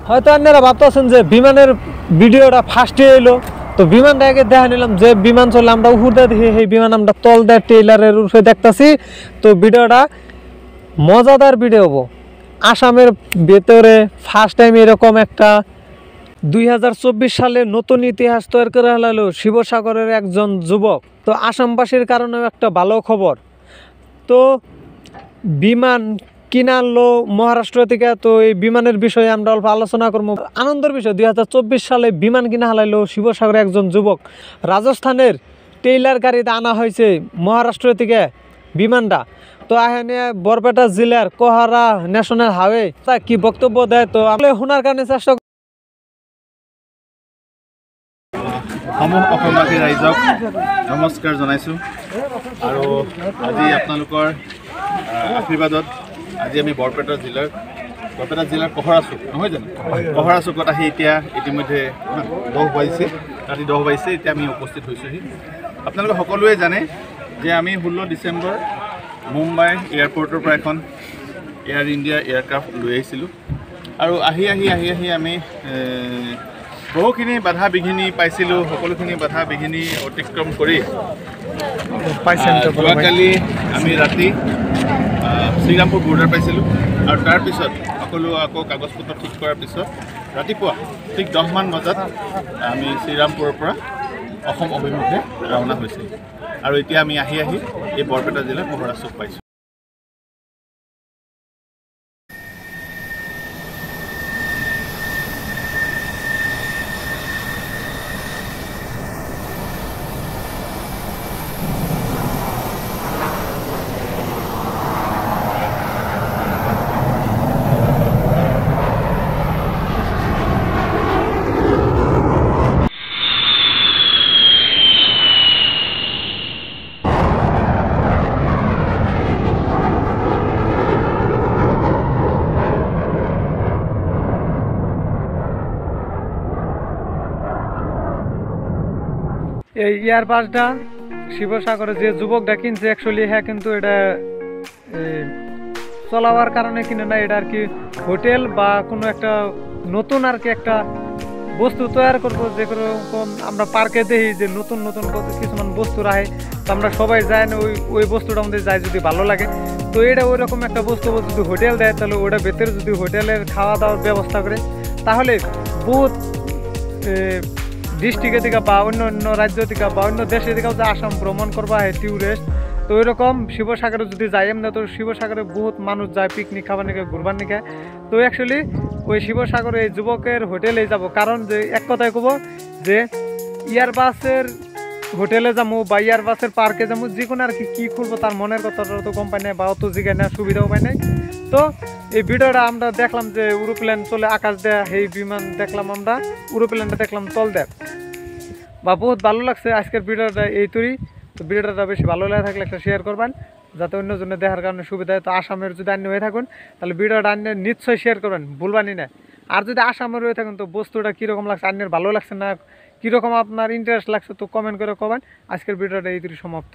হয়তো আপনারা ভাবতেছেন যে বিমানের ভিডিওটা ফার্স্টে এলো, তো বিমানটা আগে দেখা নিলাম যে বিমান চলে আমরা উপরে দেখি সেই বিমান আমরা তল দেয় টেইলারের উপরে দেখতেছি। তো ভিডিওটা মজাদার ভিডিও হবো। আসামের ভেতরে ফার্স্ট টাইম এরকম একটা 2024 সালে নতুন ইতিহাস তৈরি করে হলো শিবসাগরের একজন যুবক। তো আসামবাসীর কারণেও একটা ভালো খবর। তো বিমান কিনে আনলো মহারাষ্ট্র থেকে। তো এই বিমানের বিষয়ে আমরা অল্প আলোচনা করবো। আনন্দের বিষয় 2024 সালে বিমান কিনা হালাইলো শিবসাগরের একজন যুবক। রাজস্থানের টেইলার গাড়িতে আনা হয়েছে মহারাষ্ট্র থেকে বিমানটা। তো এখানে বরপেটা জেলার কোহারা ন্যাশনাল হাইওয়ে তা কি বক্তব্য দেয় তো আমরা শোনার কারণে চেষ্টা সমূহ অসমবাসী ৰাইজক নমস্কাৰ জনাইছোঁ। আৰু আজি আপোনালোকৰ আশীৰ্বাদত আজি আমি বৰপেটা জিলাৰ কহৰা চুক নহয় জানো, কহৰা চুকত আহি এতিয়া ইতিমধ্যে 10 বাজিছে, ৰাতি 10 বাজিছে, এতিয়া আমি উপস্থিত হৈছোঁহি। আপোনালোকে সকলোৱে জানে যে আমি 16 ডিচেম্বৰ মুম্বাই এয়াৰপৰ্টৰ পৰা এখন এয়াৰ ইণ্ডিয়া এয়াৰক্ৰাফ্ট লৈ আহিছিলোঁ। আৰু আহি আমি বহুখিনি বাধা বিঘিনি পাইছিলোঁ। সকলোখিনি বাধা বিঘিনি অতিক্ৰম কৰি যোৱাকালি আমি ৰাতি শ্ৰীৰামপুৰ বৰ্ডাৰ পাইছিলোঁ। আৰু তাৰপিছত আকৌ কাগজ পত্ৰ ঠিক কৰাৰ পিছত ৰাতিপুৱা ঠিক 10 মান বজাত আমি শ্ৰীৰামপুৰৰ পৰা অসম অভিমুখে ৰাওনা হৈছিলোঁ। আৰু এতিয়া আমি আহি এই বৰপেটা জিলাৰ কহৰা চুক পাইছোঁ। এই এয়ারবাসটা শিবসাগরে যে যুবকটা কিনছে অ্যাকচুয়ালি হ্যাঁ, কিন্তু এটা চলাবার কারণে কিনে না, এটা আর কি হোটেল বা কোনো একটা নতুন আর কি একটা বস্তু তৈরি করবো। যেরকম আমরা পার্কে দেখি যে নতুন কিছুমান বস্তু রাখে, তো আমরা সবাই যাই না ওই বস্তুটা আমাদের যাই যদি ভালো লাগে। তো এটা ওই রকম একটা বস্তু যদি হোটেল দেয় তাহলে ওটা ভেতরে যদি হোটেলের খাওয়া দাওয়ার ব্যবস্থা করে তাহলে বহুত ডিস্ট্রিক্টের থেকে বা অন্য রাজ্য থেকে বা অন্য দেশের থেকেও যে আসাম ভ্রমণ করবা হয় ট্যুরিস্ট। তো ওইরকম শিবসাগরে যদি যাই এমনি, তো শিবসাগরে বহুত মানুষ যায় পিকনিক খাবার নিকে ঘুরবার নিকে। তো অ্যাকচুয়ালি ওই শিবসাগরে এই যুবকের হোটেলে যাব, কারণ যে এক কথায় কব যে এয়ারবাসের হোটেলে যাবো বা এয়ারবাসের পার্কে যাবো, যে কোনো আর কি করবো তার মনের কথাটা তো কম পাই নাই বা অত জিগায় না, সুবিধাও পাই নাই। তো এই ভিডিওটা আমরা দেখলাম যে এরোপ্লেন চলে আকাশ দেয়া, এই বিমান দেখলাম আমরা, এরোপ্লেনটা দেখলাম তল দেয় বা বহুত ভালো লাগছে। আজকের ভিডিওটা এই তৈরি। তো ভিডিওটা বেশি ভালো লাগে থাকলে একটা শেয়ার করবেন যাতে অন্যজনে দেখার কারণে সুবিধা হয়। তো আসামের যদি আন্য হয়ে থাকুন তাহলে ভিডিওটা আন্য নিশ্চয়ই শেয়ার করবেন, ভুলবানি না। আর যদি আসামের হয়ে থাকুন তো বস্তুটা কীরকম লাগছে, আন্যের ভালো লাগছে না কীরকম আপনার ইন্টারেস্ট লাগছে, তো কমেন্ট করে কবেন। আজকের ভিডিওটা এই তৈরি সমাপ্ত।